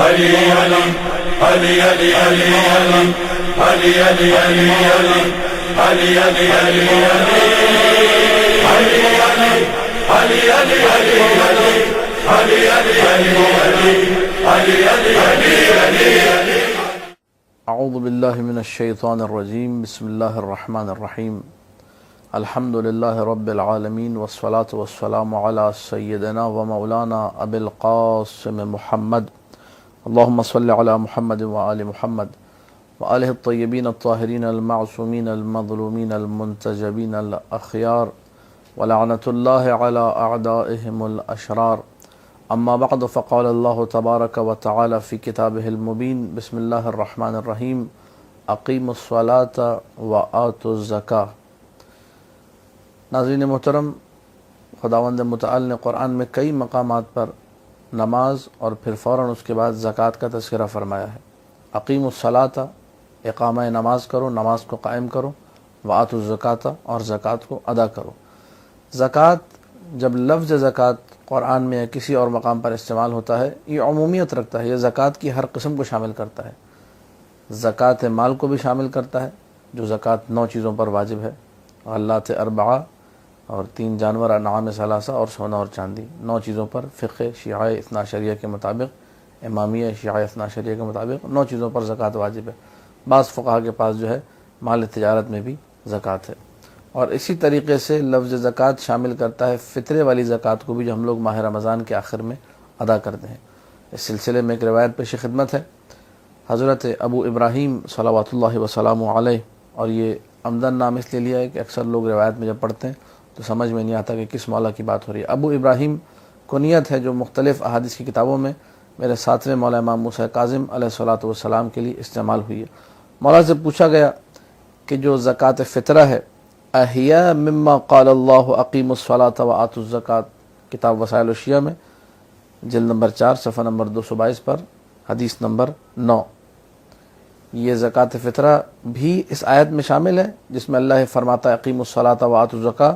علی علی علی علی علی علی علی علی علی علی علی علی علی علی علی علی علی. اعوذ باللہ من الشیطان الرجیم. بسم اللہ الرحمن الرحیم. الحمد للہ رب العالمین والصلاة والسلام علی سیدنا و مولانا ابی القاسم محمد. اللہم صل علی محمد وآل محمد وآلہ الطیبین الطاہرین المعصومین المظلومین المنتجبین الاخیار ولعنۃ اللہ علی اعدائہم الاشرار. اما بعد فقال اللہ تبارک و تعالی فی کتابہ المبین. بسم اللہ الرحمن الرحیم. اقیموا الصلاۃ وآتوا الزکاۃ. ناظرین محترم، خداوند متعال نے قرآن میں کئی مقامات پر نماز اور پھر فوراً اس کے بعد زکوٰۃ کا تذکرہ فرمایا ہے. اقیموا الصلاۃ، اقامہ نماز کرو، نماز کو قائم کرو. وآتوا الزکاۃ، اور زکوٰۃ کو ادا کرو. زکوٰۃ، جب لفظ زکوٰۃ قرآن میں یا کسی اور مقام پر استعمال ہوتا ہے، یہ عمومیت رکھتا ہے. یہ زکوٰۃ کی ہر قسم کو شامل کرتا ہے. زکوٰۃ مال کو بھی شامل کرتا ہے، جو زکوٰۃ 9 چیزوں پر واجب ہے. غلات اربعہ، اور 3 جانور، انعام ثلاثہ، اور سونا اور چاندی. 9 چیزوں پر فقہ شیعہ اثنا عشریہ کے مطابق، امامیہ شیعہ اثنا عشریہ کے مطابق 9 چیزوں پر زکوٰۃ واجب ہے. بعض فقہا کے پاس جو ہے مال تجارت میں بھی زکوٰۃ ہے. اور اسی طریقے سے لفظ زکوٰۃ شامل کرتا ہے فطرے والی زکوٰۃ کو بھی، جو ہم لوگ ماہ رمضان کے آخر میں ادا کرتے ہیں. اس سلسلے میں ایک روایت پیش خدمت ہے. حضرت ابو ابراہیم صلوات اللہ وسلامہ علیہ، اور یہ عمدن نام اس لیے لیا ہے کہ اکثر لوگ روایت میں جب پڑھتے ہیں تو سمجھ میں نہیں آتا کہ کس مولا کی بات ہو رہی ہے. ابو ابراہیم کنیت ہے جو مختلف احادیث کی کتابوں میں میرے 7ویں مولا امام موسیٰ کاظم علیہ الصلوۃ والسلام کے لیے استعمال ہوئی ہے. مولا سے پوچھا گیا کہ جو زکوٰۃ فطرہ ہے، احیا مما قال اللہ اقیموا الصلاۃ وآتوا الزکاۃ، کتاب وسائل الشیعہ میں جلد نمبر 4 صفحہ نمبر 222 پر حدیث نمبر 9. یہ زکوٰۃ فطرہ بھی اس آیت میں شامل ہے جس میں اللہ فرماتا ہے اقیموا الصلاۃ وآتوا الزکاۃ.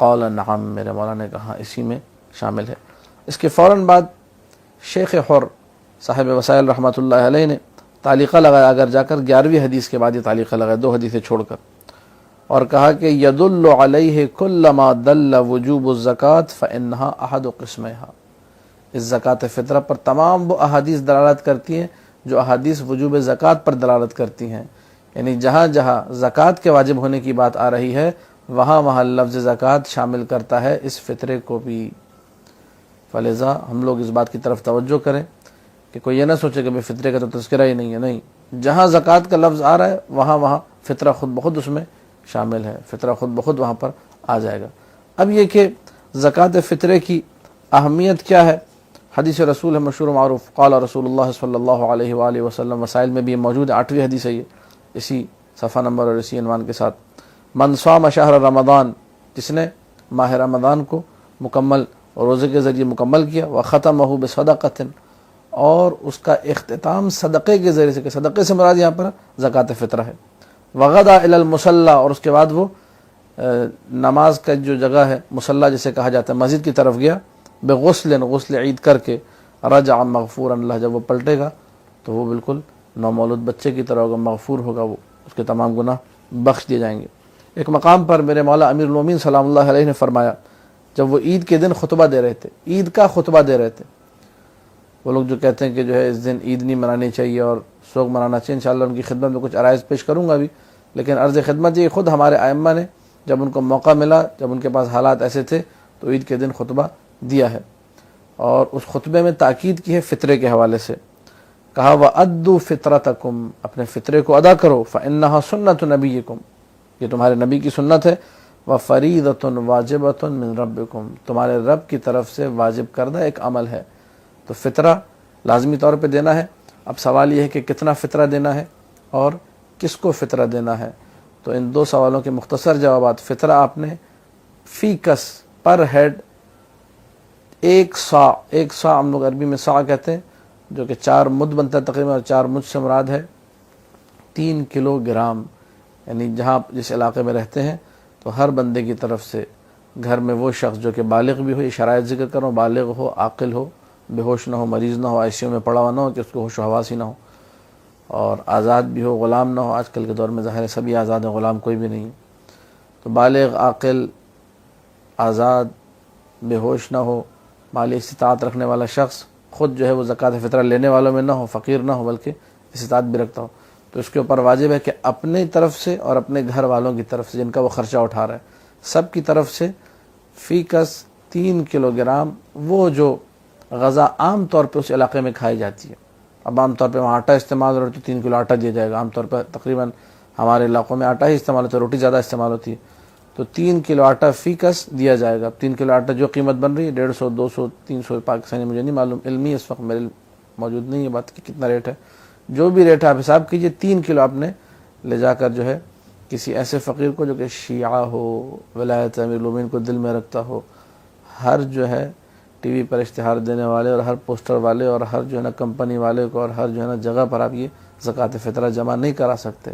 قال نعم، میرے مولا نے کہا اسی میں شامل ہے. اس کے فوراً بعد شیخ حر صاحب وسائل رحمۃ اللہ علیہ نے تعلیقہ لگایا، اگر جا کر 11ویں حدیث کے بعد یہ تعلیقہ لگایا، 2 حدیثیں چھوڑ کر، اور کہا کہ یدل علیہ کل ما دل وجوب الزکاۃ فانہا احد قسمہا. اس زکوٰۃ فطرہ پر تمام وہ احادیث دلالت کرتی ہیں جو احادیث وجوب زکوٰۃ پر دلالت کرتی ہیں. یعنی جہاں جہاں زکوٰۃ کے واجب ہونے کی بات آ رہی ہے، وہاں وہاں لفظ زکوٰۃ شامل کرتا ہے اس فطرے کو بھی. فلذا ہم لوگ اس بات کی طرف توجہ کریں کہ کوئی یہ نہ سوچے کہ بھئی فطرے کا تو تذکرہ ہی نہیں ہے. نہیں، جہاں زکوٰۃ کا لفظ آ رہا ہے وہاں وہاں فطرہ خود بخود اس میں شامل ہے. فطرہ خود بخود وہاں پر آ جائے گا. اب یہ کہ زکوٰۃ فطرے کی اہمیت کیا ہے، حدیث رسول ہے مشہور و معروف. قال رسول اللہ صلی اللہ علیہ وآلہ وسلم، وسائل میں بھی موجود ہے، 8ویں حدیث ہے یہ، اسی صفحہ نمبر اور اسی عنوان کے ساتھ. من صام شہر رمضان، جس نے ماہ رمضان کو مکمل روزے کے ذریعے مکمل کیا، وختمہ بصدقۃ، اور اس کا اختتام صدقے کے ذریعے سے، کہ صدقے سے مراد یہاں پر زکوٰۃ فطرہ ہے. وغدا الی المصلی، اور اس کے بعد وہ نماز کا جو جگہ ہے مصلی جسے کہا جاتا ہے، مسجد کی طرف گیا، بغسل، غسل عید کر کے، رجع مغفورا اللہ، جب وہ پلٹے گا تو وہ بالکل نومولود بچے کی طرح ہوگا، مغفور ہوگا، وہ اس کے تمام گناہ بخش دیے جائیں گے. ایک مقام پر میرے مولا امیر المومنین سلام اللہ علیہ نے فرمایا، جب وہ عید کے دن خطبہ دے رہے تھے، عید کا خطبہ دے رہے تھے. وہ لوگ جو کہتے ہیں کہ جو ہے اس دن عید نہیں منانی چاہیے اور سوگ منانا چاہیے، انشاءاللہ ان کی خدمت میں کچھ عرائض پیش کروں گا بھی، لیکن عرض خدمت یہ خود ہمارے ائمہ نے جب ان کو موقع ملا، جب ان کے پاس حالات ایسے تھے تو عید کے دن خطبہ دیا ہے، اور اس خطبے میں تاکید کی ہے فطرے کے حوالے سے. کہا وَأَدُّوا فِطْرَتَكُمْ، اپنے فطرے کو ادا کرو، فَإِنَّهَا سُنَّةُ نَبِيِّكُمْ، یہ تمہارے نبی کی سنت ہے، وَفَرِيضَةٌ وَاجِبَةٌ مِّن رَبِّكُمْ، تمہارے رب کی طرف سے واجب کردہ ایک عمل ہے. تو فطرہ لازمی طور پہ دینا ہے. اب سوال یہ ہے کہ کتنا فطرہ دینا ہے اور کس کو فطرہ دینا ہے. تو ان 2 سوالوں کے مختصر جوابات. فطرہ آپ نے فی کس، پر ہیڈ 1 سا، 1 سا ہم لوگ عربی میں سا کہتے ہیں، جو کہ 4 مد بنتا ہے تقریباً، اور 4 مد سے مراد ہے 3 کلو گرام. یعنی جہاں جس علاقے میں رہتے ہیں تو ہر بندے کی طرف سے گھر میں وہ شخص جو کہ بالغ بھی ہو، یہ شرائط ذکر کروں، بالغ ہو، عاقل ہو، بے ہوش نہ ہو، مریض نہ ہو، آئی سی یو میں پڑا ہوا نہ ہو کہ اس کو ہوش و حواس ہی نہ ہو، اور آزاد بھی ہو، غلام نہ ہو. آج کل کے دور میں ظاہر ہے سبھی آزاد ہیں، غلام کوئی بھی نہیں. تو بالغ، عاقل، آزاد، بے ہوش نہ ہو، مالی استطاعت رکھنے والا شخص، خود جو ہے وہ زکوٰۃ فطرہ لینے والوں میں نہ ہو، فقیر نہ ہو بلکہ استطاعت بھی رکھتا ہو. تو اس کے اوپر واجب ہے کہ اپنی طرف سے اور اپنے گھر والوں کی طرف سے جن کا وہ خرچہ اٹھا رہا ہے، سب کی طرف سے فی کس 3 کلو گرام وہ جو غذا عام طور پہ اس علاقے میں کھائی جاتی ہے. اب عام طور پہ وہاں آٹا استعمال ہو رہا ہے تو 3 کلو آٹا دیا جائے گا. عام طور پہ تقریباً ہمارے علاقوں میں آٹا ہی استعمال ہوتا ہے، روٹی زیادہ استعمال ہوتی ہے. تو 3 کلو آٹا فی کس دیا جائے گا. 3 کلو آٹا جو قیمت بن رہی ہے 150 200 300 پاکستانی، مجھے نہیں معلوم، علمی اس وقت میرے موجود نہیں ہے بات کہ کتنا ریٹ ہے. جو بھی ریٹ ہے آپ حساب کیجئے. 3 کلو آپ نے لے جا کر جو ہے کسی ایسے فقیر کو جو کہ شیعہ ہو، ولایت امیر المومنین کو دل میں رکھتا ہو، ہر جو ہے ٹی وی پر اشتہار دینے والے اور ہر پوسٹر والے اور ہر جو ہے نا کمپنی والے کو اور ہر جو ہے نا جگہ پر آپ یہ زکوٰۃ فطرہ جمع نہیں کرا سکتے.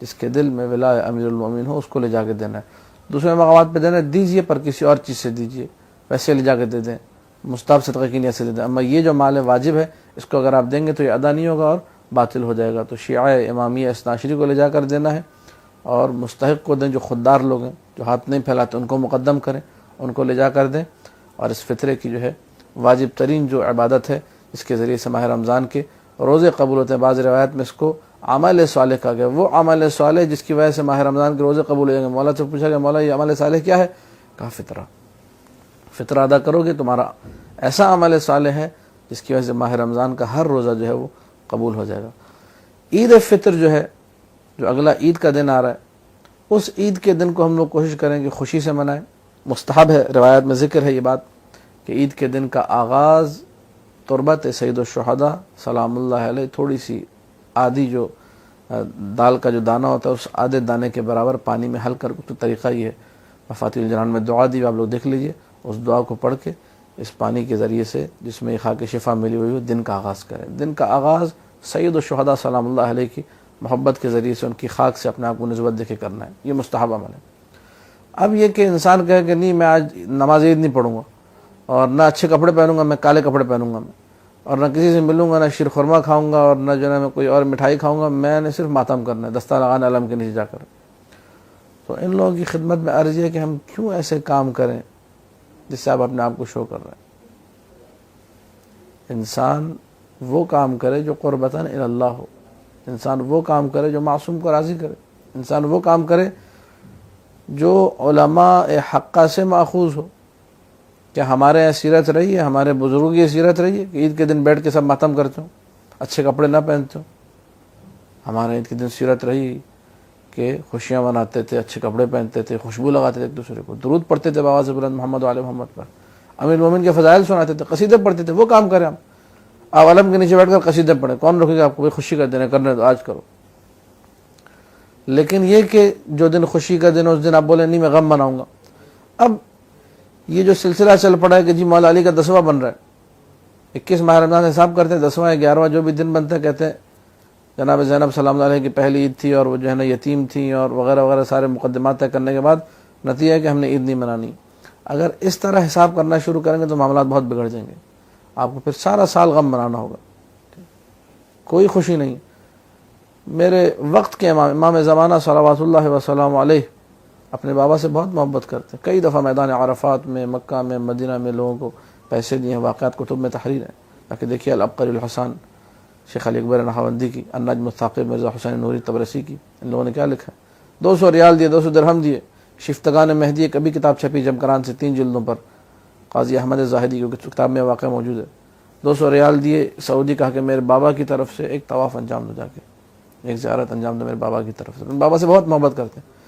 جس کے دل میں ولایت امیر المومنین ہو اس کو لے جا کے دینا ہے. دوسرے مقامات پہ دینا دیجئے، پر کسی اور چیز سے دیجئے، ویسے لے جا کے دے دیں، مستحب صدقہ کی نیت سے دے دیں. اما یہ جو مال واجب ہے اس کو اگر آپ دیں گے تو یہ ادا نہیں ہوگا اور باطل ہو جائے گا. تو شیعہ امامیہ اثناعشری کو لے جا کر دینا ہے، اور مستحق کو دیں. جو خوددار لوگ ہیں، جو ہاتھ نہیں پھیلاتے، ان کو مقدم کریں، ان کو لے جا کر دیں. اور اس فطرے کی جو ہے واجب ترین جو عبادت ہے، اس کے ذریعے سے ماہ رمضان کے روزے قبول ہوتے ہیں. بعض روایت میں اس کو عمل صالح کہا گیا. وہ عمل صالح جس کی وجہ سے ماہ رمضان کے روزے قبول ہو جائیں گے. مولا سے پوچھا گیا مولا یہ عمل صالح کیا ہے؟ کہا فطرہ. فطرہ ادا کرو گے تمہارا ایسا عمل صالح ہے جس کی وجہ سے ماہ رمضان کا ہر روزہ جو ہے وہ قبول ہو جائے گا. عید فطر جو ہے، جو اگلا عید کا دن آ رہا ہے، اس عید کے دن کو ہم لوگ کوشش کریں کہ خوشی سے منائیں. مستحب ہے، روایت میں ذکر ہے یہ بات کہ عید کے دن کا آغاز تربت سید الشہداء سلام اللہ علیہ، تھوڑی سی آدھی جو دال کا جو دانہ ہوتا ہے اس آدھے دانے کے برابر پانی میں حل کر. تو طریقہ یہ ہے، مفاتیح الجنان میں دعا دی، آپ لوگ دیکھ لیجئے. اس دعا کو پڑھ کے اس پانی کے ذریعے سے جس میں خاک شفا ملی ہوئی ہو دن کا آغاز کریں. دن کا آغاز سید الشہداء سلام اللہ علیہ کی محبت کے ذریعے سے ان کی خاک سے اپنے آپ کو نسبت دے کے کرنا ہے. یہ مستحب عمل ہے. اب یہ کہ انسان کہے کہ نہیں میں آج نماز عید نہیں پڑھوں گا، اور نہ اچھے کپڑے پہنوں گا، میں کالے کپڑے پہنوں گا، میں اور نہ کسی سے ملوں گا، نہ شیر خورما کھاؤں گا، اور نہ جو ہے میں کوئی اور مٹھائی کھاؤں گا، میں نے صرف ماتم کرنا ہے دستار لگانا علم کے نیچے جا کر. تو ان لوگوں کی خدمت میں عرض ہے کہ ہم کیوں ایسے کام کریں جس سے آپ اپنے آپ کو شو کر رہے ہیں. انسان وہ کام کرے جو قربتاً الی اللہ ہو. انسان وہ کام کرے جو معصوم کو راضی کرے. انسان وہ کام کرے جو علماء حقہ سے ماخوذ ہو. کیا ہمارے یہاں سیرت رہی ہے، ہمارے بزرگوں کی سیرت رہی ہے کہ عید کے دن بیٹھ کے سب ماتم کرتے ہوں، اچھے کپڑے نہ پہنتے ہوں؟ ہمارے عید کے دن سیرت رہی کہ خوشیاں مناتے تھے، اچھے کپڑے پہنتے تھے، خوشبو لگاتے تھے ایک دوسرے کو، درود پڑھتے تھے بآواز بلند محمد وعلی محمد پر، امیر المومنین کے فضائل سناتے تھے، قصیدے پڑھتے تھے. وہ کام کریں ہم. آپ علم کے نیچے بیٹھ کر قصیدے پڑھیں، کون روکے گا آپ کو؟ خوشی کا دن ہے، کرنے دو، آج کرو. لیکن یہ کہ جو دن خوشی کا دن اس دن آپ بولیں نہیں میں غم مناؤں گا. اب یہ جو سلسلہ چل پڑا ہے کہ جی مولا علی کا 10واں بن رہا ہے، 21 ماہ رمضان حساب کرتے ہیں، 10واں 11واں جو بھی دن بنتا ہے کہتے ہیں جناب زینب سلام اللہ علیہ کی پہلی عید تھی اور وہ جو ہے نا یتیم تھی اور وغیرہ وغیرہ سارے مقدمات طے کرنے کے بعد نتیجہ ہے کہ ہم نے عید نہیں منانی. اگر اس طرح حساب کرنا شروع کریں گے تو معاملات بہت بگڑ جائیں گے. آپ کو پھر سارا سال غم منانا ہوگا، کوئی خوشی نہیں. میرے وقت کے امام زمانہ صلوات اللہ وسلام علیہ اپنے بابا سے بہت محبت کرتے ہیں. کئی دفعہ میدان عرفات میں، مکہ میں، مدینہ میں لوگوں کو پیسے دیے ہیں. واقعات کتب میں تحریر ہے، تاکہ دیکھیے العبقری الحسن شیخ علی اکبر نہاوندی کی، النجم الثاقب مرزا حسین نوری تبرسی کی، ان لوگوں نے کیا لکھا ہے. 200 ریال دیے، 200 درہم دیے. شفتگان مہدی کبھی کتاب چھپی جمکران سے 3 جلدوں پر، قاضی احمد زاہدی کی کتاب میں واقع موجود ہے. 200 ریال دیے، سعودی کہا کہ میرے بابا کی طرف سے ایک طواف انجام دو، جا کے ایک زیارت انجام دو میرے بابا کی طرف سے. بابا سے بہت محبت کرتے ہیں.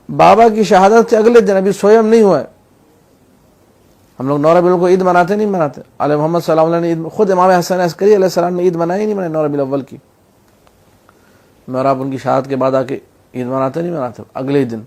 بابا کی شہادت سے اگلے دن، ابھی سوئم نہیں ہوا ہے، ہم لوگ 9 ربیع الاول کو عید مناتے نہیں مناتے؟ آل محمد صلی اللہ علیہ وسلم نے عید، خود امام حسن عسکری علیہ السلام نے عید منائی نہیں منائی 9 ربیع الاول کی؟ اور آپ ان کی شہادت کے بعد آ کے عید مناتے نہیں مناتے اگلے ہی دن؟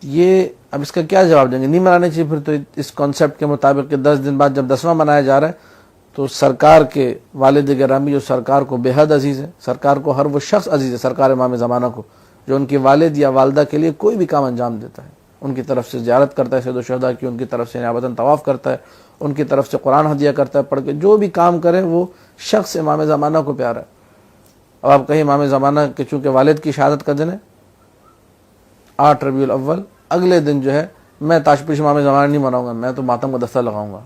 یہ اب اس کا کیا جواب دیں گے؟ نہیں منانے چاہیے پھر تو اس کانسیپٹ کے مطابق کہ 10 دن بعد جب 10واں منایا جا رہا ہے تو سرکار کے والد گرامی جو سرکار کو بے حد عزیز ہے، سرکار کو ہر وہ شخص عزیز ہے، سرکار امام زمانہ کو، جو ان کی والد یا والدہ کے لیے کوئی بھی کام انجام دیتا ہے، ان کی طرف سے زیارت کرتا ہے سید الشہداء کی، ان کی طرف سے نیابتاً طواف کرتا ہے، ان کی طرف سے قرآن ہدیہ کرتا ہے پڑھ کے. جو بھی کام کرے وہ شخص امام زمانہ کو پیارا ہے. اب آپ کہیں امام زمانہ کہ چونکہ والد کی شہادت کا دن ہے 8 ربیع الاول، اگلے دن جو ہے میں تاج پوش امام زمانہ نہیں مناؤں گا، میں تو ماتم کا دستہ لگاؤں گا.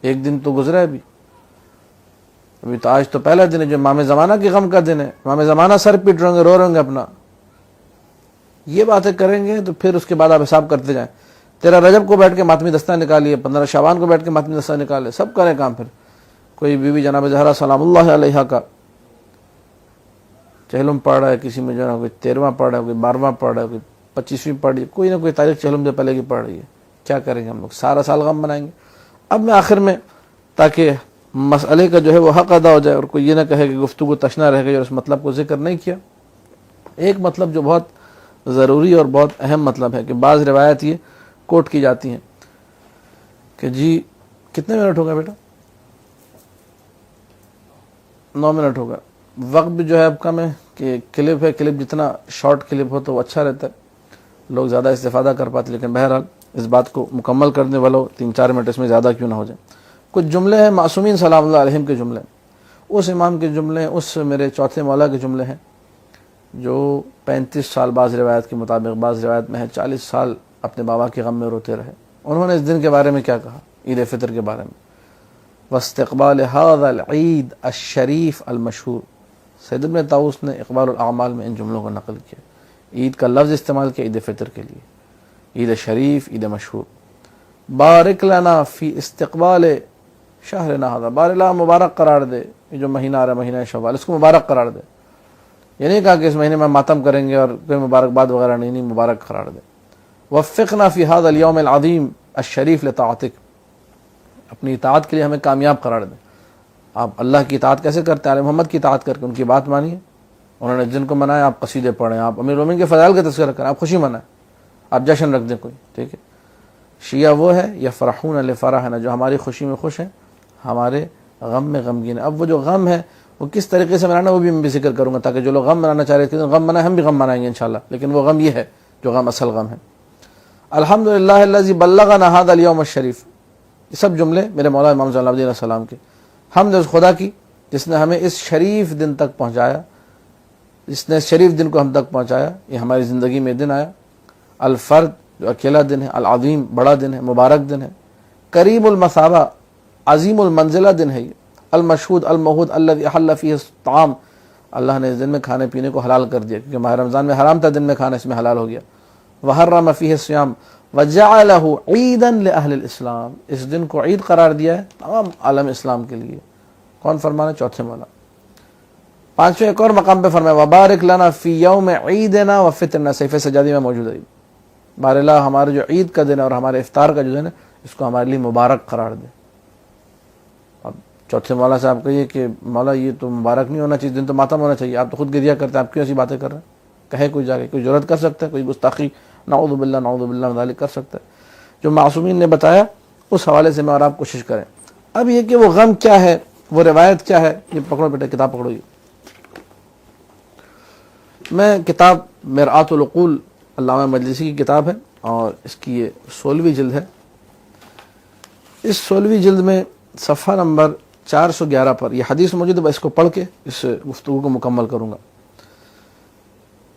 ایک دن تو گزرا ہے ابھی تو آج تو پہلا دن ہے جو امام زمانہ کی غم کا دن ہے. امام زمانہ سر پیٹ رہیں گے، رو رہیں گے اپنا. یہ باتیں کریں گے تو پھر اس کے بعد آپ حساب کرتے جائیں. 13 رجب کو بیٹھ کے ماتمی دستہ نکالیے، 15 شعبان کو بیٹھ کے ماتمی دستہ نکالے، سب کریں کام. پھر کوئی بیوی جناب زہرا سلام اللہ علیہا کا چہلم پڑھ رہا ہے، کسی میں جو ہے کوئی 13واں پڑھ رہا ہے، کوئی 12واں پڑھ رہا ہے، کوئی 25ویں پڑھ رہی ہے، کوئی نہ کوئی تاریخ چہلم سے پہلے کی پڑھ رہی ہے. کیا کریں گے ہم لوگ؟ سارا سال غم منائیں گے. اب میں آخر میں تاکہ مسئلے کا جو ہے وہ حق ادا ہو جائے اور کوئی یہ نہ کہے کہ گفتگو تشنا رہ گئی اور اس مطلب کو ذکر نہیں کیا، ایک مطلب جو بہت ضروری اور بہت اہم مطلب ہے کہ بعض روایت یہ کوٹ کی جاتی ہیں کہ جی کتنے منٹ ہوگا بیٹا؟ 9 منٹ ہوگا. وقت بھی جو ہے اب کم ہے کہ کلپ ہے، کلپ جتنا شارٹ کلپ ہو تو وہ اچھا رہتا ہے، لوگ زیادہ استفادہ کر پاتے. لیکن بہرحال اس بات کو مکمل کرنے والوں 3-4 منٹ اس میں زیادہ کیوں نہ ہو جائیں. کچھ جملے ہیں معصومین سلام اللہ علیہم کے جملے، اس امام کے جملے، اس میرے چوتھے مولا کے جملے ہیں جو 35 سال بعض روایت کے مطابق، بعض روایت میں ہے 40 سال اپنے بابا کے غم میں روتے رہے. انہوں نے اس دن کے بارے میں کیا کہا؟ عید فطر کے بارے میں. واستقبال هذا العید الشریف المشہور. سید ابن طاؤس نے اقبال الاعمال میں ان جملوں کو نقل کیا. عید کا لفظ استعمال کیا عید فطر کے لیے، عید شریف، عید مشہور. بارک لنا فی استقبال شہرنا هذا. بار اللہ مبارک قرار دے، یہ جو مہینہ آ رہا ہے مہینہ شوال، اس کو مبارک قرار دے. یہ نہیں کہا کہ اس مہینے میں ماتم کریں گے اور کوئی مبارکباد وغیرہ نہیں، مبارک قرار دے. وفقنا فی هذا اليوم العظیم الشریف لطاعتک. اپنی اطاعت کے لیے ہمیں کامیاب قرار دیں. آپ اللہ کی اطاعت کیسے کرتے ہیں؟ آل محمد کی اطاعت کر کے ان کی بات مانیے. انہوں نے جن کو منایا آپ قصیدے پڑھیں، آپ امیر المومنین کے فضائل کا تذکرہ کریں، آپ خوشی منائیں، آپ جشن رکھ دیں کوئی. ٹھیک ہے. شیعہ وہ ہے یفرحون لفرحنا، جو ہماری خوشی میں خوش ہیں، ہمارے غم میں غمگین ہے. اب وہ جو غم ہے وہ کس طریقے سے منانا وہ بھی میں بھی ذکر کروں گا تاکہ جو لوگ غم منانا چاہ رہے تھے غم منائیں، ہم بھی غم منائیں گے انشاءاللہ. لیکن وہ غم یہ ہے جو غم اصل غم ہے. الحمدللہ الذی بلغنا هذا اليوم الشریف. یہ سب جملے میرے مولا امام زین العابدین علیہ السلام کے. حمد اس خدا کی جس نے ہمیں اس شریف دن تک پہنچایا، جس نے اس شریف دن کو ہم تک پہنچایا. یہ ہماری زندگی میں دن آیا. الفرد جو اکیلا دن ہے، العظیم بڑا دن ہے، مبارک دن ہے. قریب المثابہ عظیم المنزلہ دن ہے. یہ المشہود الموعود الذی احل فیہ الطعام. اللہ نے اس دن میں کھانے پینے کو حلال کر دیا کیونکہ ماہ رمضان میں حرام تھا دن میں کھانا، اس میں حلال ہو گیا. وحرم فیہ الصیام وجعلہ عیدا لأہل الاسلام. اس دن کو عید قرار دیا ہے تمام عالم اسلام کے لیے. کون فرمانا؟ چوتھے مولا. پانچویں ایک اور مقام پہ فرمایا وبارک لنا فی یوم عیدنا وفطرنا. صحیفہ سجادی میں موجود ہے. بار اللہ ہمارے جو عید کا دن ہے اور ہمارے افطار کا جو دن ہے اس کو ہمارے لیے مبارک قرار دے. اب چوتھے مولا سے آپ کہیے کہ مولا یہ تو مبارک نہیں ہونا چاہیے، دن تو ماتم ہونا چاہیے، آپ تو خود گریہ کرتے ہیں، آپ کیوں ایسی باتیں کر رہے ہیں؟ کہے کوئی جا کے، کوئی جرات کر سکتا ہے؟ کوئی گستاخی نعوذ باللہ ذالک کر سکتا ہے؟ جو معصومین نے بتایا اس حوالے سے میں اور آپ کوشش کریں. اب یہ کہ وہ غم کیا ہے، وہ روایت کیا ہے، یہ پکڑو بیٹے کتاب پکڑو. یہ میں کتاب مرآت العقول علامہ مجلسی کی کتاب ہے اور اس کی یہ 16ویں جلد ہے. اس 16ویں جلد میں صفحہ نمبر 411 پر یہ حدیث موجود ہے. اس کو پڑھ کے اس گفتگو کو مکمل کروں گا.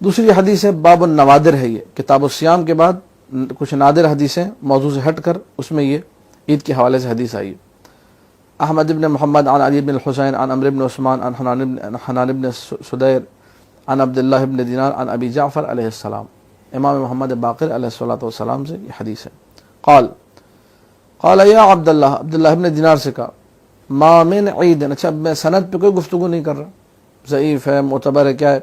دوسری حدیث ہے باب النوادر ہے. یہ کتاب الصیام کے بعد کچھ نادر حدیثیں موضوع سے ہٹ کر اس میں یہ عید کے حوالے سے حدیث آئی. احمد ابن محمد عن علی بن الحسین عن عمرو بن عثمان عن حنان بن سدیر عن عبداللہ ابن دینار عن ابی جعفر علیہ السلام. امام محمد باقر علیہ الصلوۃ والسلام سے یہ حدیث ہے. قال یا عبداللہ، عبداللہ ابن دینار سے کہا ما من عید. اچھا میں سند پہ کوئی گفتگو نہیں کر رہا، ضعیف ہے معتبر ہے کیا ہے.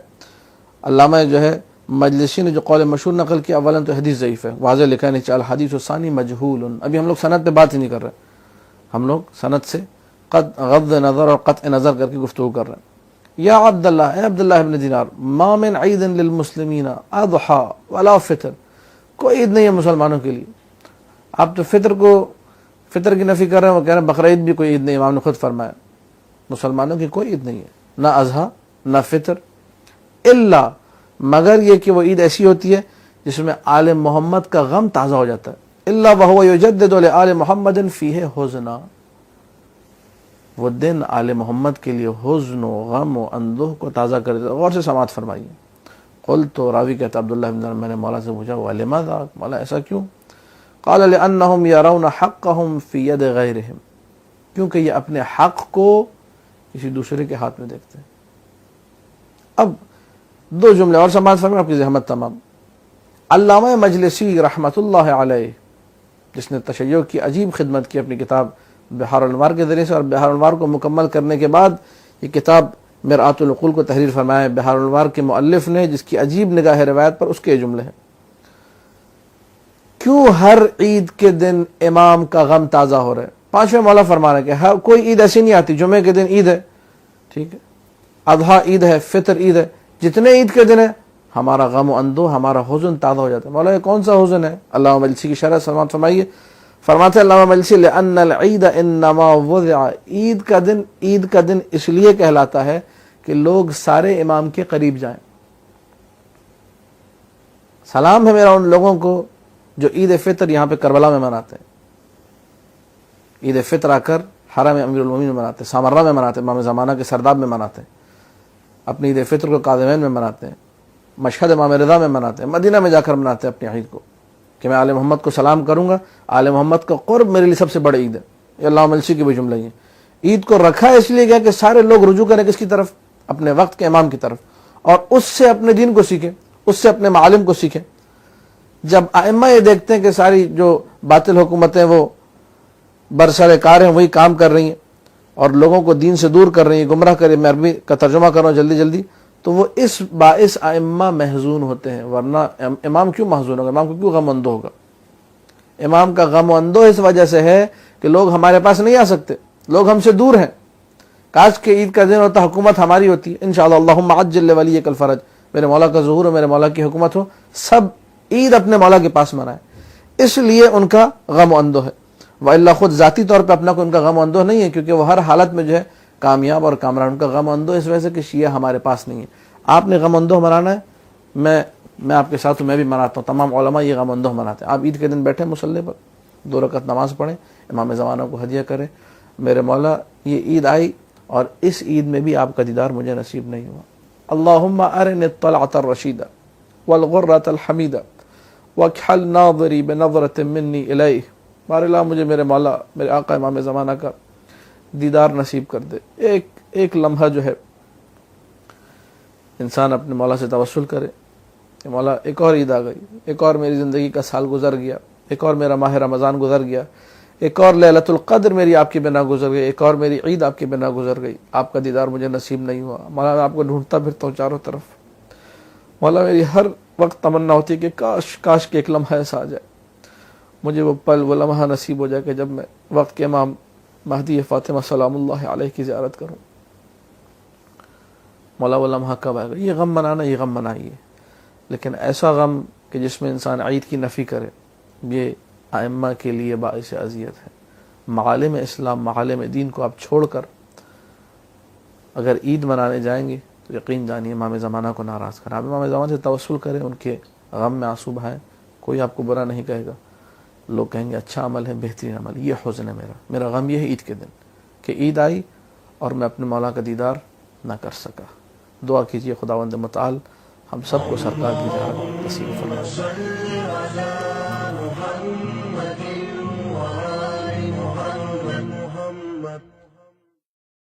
علامہ جو ہے مجلسی نے جو قول مشہور نقل کیا اولا تو حدیث ضعیف ہے، واضح لکھا نہیں چاہیے الحدیث الثانی مجہول. ابھی ہم لوگ سند پہ بات ہی نہیں کر رہے، ہم لوگ سند سے غض نظر اور قطع نظر کر کے گفتگو کر رہے ہیں. یا عبداللہ، اے عبداللہ ابن دینار، ما من عید للمسلمین اضحی ولا فطر. کوئی عید نہیں ہے مسلمانوں کے لیے. آپ تو فطر کی نفی کر رہے ہیں، وہ کہہ رہے ہیں بقرعید بھی کوئی عید نہیں. امام نے خود فرمایا مسلمانوں کی کوئی عید نہیں ہے، نہ اضحیٰ نہ فطر، الا مگر یہ کہ وہ عید ایسی ہوتی ہے جس میں آل محمد کا غم تازہ ہو جاتا ہے. الا وهو یجدد لآل محمد فیہ حزنا. وہ دن آل محمد کے لیے حزن و غم و اندوہ کو تازہ کر دیتا. غور سے سماعت فرمائیے. قلت تو راوی کہتا عبداللہ بن میں نے مولا سے پوچھا وَلِمَاذَا، مولا ایسا کیوں؟ قال لأنهم يرون حقهم في يد غيرهم، کیونکہ یہ اپنے حق کو کسی دوسرے کے ہاتھ میں دیکھتے ہیں. اب دو جملے اور سماعت فرمائیں، آپ کی زحمت تمام. علامہ مجلسی رحمۃ اللہ علیہ، جس نے تشیع کی عجیب خدمت کی اپنی کتاب بحار الانوار کے ذریعے سے، اور بحار الانوار کو مکمل کرنے کے بعد یہ کتاب مرآت العقول کو تحریر فرمایا ہے بحار الانوار کے مؤلف نے، جس کی عجیب نگاہ روایت پر اس کے جملے ہیں. کیوں ہر عید کے دن امام کا غم تازہ ہو رہا ہے؟ پانچویں مولا فرما رہے ہیں کہ کوئی عید ایسی نہیں آتی. جمعے کے دن عید ہے، ٹھیک ہے، اضحیٰ عید ہے، فطر عید ہے، جتنے عید کے دن ہے ہمارا غم و اندو، ہمارا حزن تازہ ہو جاتا ہے. مولا یہ کون سا حزن ہے؟ علامہ مجلسی کی شرح سماعت فرمائیے. فرماتے ہیں علامہ مجلسی لأن العید انما وضع، عید کا دن اس لیے کہلاتا ہے کہ لوگ سارے امام کے قریب جائیں. سلام ہے میرا ان لوگوں کو جو عید فطر یہاں پہ کربلا میں مناتے ہیں. عید فطر آ کر حرم امیر المومنین میں مناتے ہیں، سامرہ میں مناتے ہیں، امام زمانہ کے سرداب میں مناتے ہیں، اپنی عید فطر کو کاظمین میں مناتے ہیں، مشہد امام رضا میں مناتے ہیں، مدینہ میں جا کر مناتے ہیں اپنی عید کو، کہ میں آل محمد کو سلام کروں گا. آل محمد کا قرب میرے لیے سب سے بڑی عید ہے. یہ علامہ مجلسی کی بھی جملہ ہے. عید کو رکھا اس لیے گیا کہ سارے لوگ رجوع کریں کس کی طرف؟ اپنے وقت کے امام کی طرف، اور اس سے اپنے دین کو سیکھیں، اس سے اپنے معالم کو سیکھیں. جب ائمہ یہ دیکھتے ہیں کہ ساری جو باطل حکومتیں وہ برسر کار ہیں وہی کام کر رہی ہیں اور لوگوں کو دین سے دور کر رہی ہیں، گمراہ کر رہی ہیں، میں عربی کا ترجمہ کر رہا ہوں جلدی جلدی، تو وہ اس باعث ائمہ محزون ہوتے ہیں. ورنہ امام کیوں محزون ہوگا؟ امام کو کیوں غم اندو ہوگا؟ امام کا غم و اندو اس وجہ سے ہے کہ لوگ ہمارے پاس نہیں آ سکتے، لوگ ہم سے دور ہیں. کاش کہ عید کا دن ہوتا، حکومت ہماری ہوتی، انشاءاللہ اللہم عجل لولیک الفرج، میرے مولا کا ظہور ہو، میرے مولا کی حکومت ہو، سب عید اپنے مولا کے پاس منائیں. اس لیے ان کا غم و اندو ہے. وإلا خود ذاتی طور پہ اپنا کوئی ان کا غم و اندو نہیں ہے، کیونکہ وہ ہر حالت میں جو ہے کامیاب اور کامران. ان کا غم و اندو اس وجہ سے کہ شیعہ ہمارے پاس نہیں ہے. آپ نے غم و اندو منانا ہے، میں آپ کے ساتھ ہوں، میں بھی مناتا ہوں. تمام علماء یہ غم و اندو مناتے ہیں. آپ عید کے دن بیٹھے مصلی پر 2 رکعت نماز پڑھیں، امام زمانہ کو ہدیہ کریں. میرے مولا یہ عید آئی اور اس عید میں بھی آپ کا دیدار مجھے نصیب نہیں ہوا. اللہم ارنی الطلعۃ الرشیدہ والغرۃ الحمیدہ واکحل ناظری بنظرۃ منی الیہ. بار اللہ مجھے میرے مولا، میرے آقا امام زمانہ کا دیدار نصیب کر دے. ایک لمحہ جو ہے انسان اپنے مولا سے توسل کرے کہ مولا ایک اور عید آ گئی، ایک اور میری زندگی کا سال گزر گیا، ایک اور میرا ماہ رمضان گزر گیا، ایک اور لیلۃ القدر میری آپ کی بنا گزر گئی، ایک اور میری عید آپ کی بنا گزر گئی. آپ کا دیدار مجھے نصیب نہیں ہوا. مولا میں آپ کو ڈھونڈتا پھرتا ہوں چاروں طرف. مولا میری ہر وقت تمنا ہوتی ہے کہ کاش کہ ایک لمحہ ایسا آ جائے، مجھے وہ پل، وہ لمحہ نصیب ہو جائے کہ جب میں وقت کے امام مہدی فاطمہ سلام اللہ علیہ کی زیارت کروں. مولا وہ لمحہ کب آئے گا؟ یہ غم منانا، یہ غم منائیے، لیکن ایسا غم کہ جس میں انسان عید کی نفی کرے، یہ ائمہ کے لیے باعث اذیت ہے. معالم اسلام، معالم دین کو آپ چھوڑ کر اگر عید منانے جائیں گے تو یقین جانیے امام زمانہ کو ناراض کریں. آپ امام زمانہ سے توسل کریں، ان کے غم میں آنسو بہائیں، کوئی آپ کو برا نہیں کہے گا. لوگ کہیں گے اچھا عمل ہے، بہترین عمل. یہ حزن ہے میرا غم یہ ہے عید کے دن کہ عید آئی اور میں اپنے مولا کا دیدار نہ کر سکا. دعا کیجئے خداوند متعال ہم سب کو سرکار کی زیارت نصیب فرمائے.